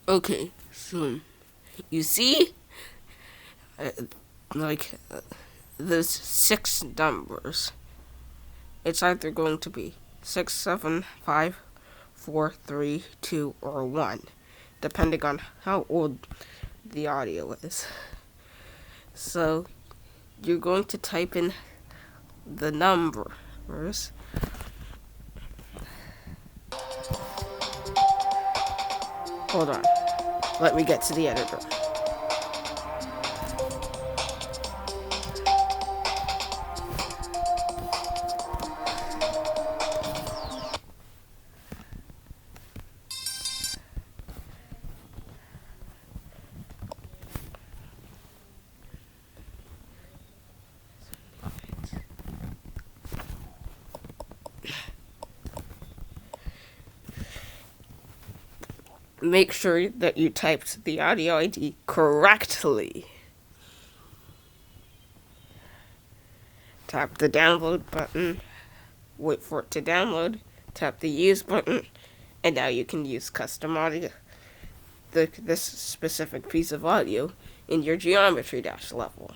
Okay, so you see, uh, like those six numbers. It's either going to be 6, 7, 5, 4, 3, 2, or 1, depending on how old the audio is. So you're going to type in the numbers. Hold on. Let me get to the editor. Make sure that you typed the audio ID correctly. Tap the download button, wait for it to download, tap the use button, and now you can use custom audio, this specific piece of audio, in your Geometry Dash level.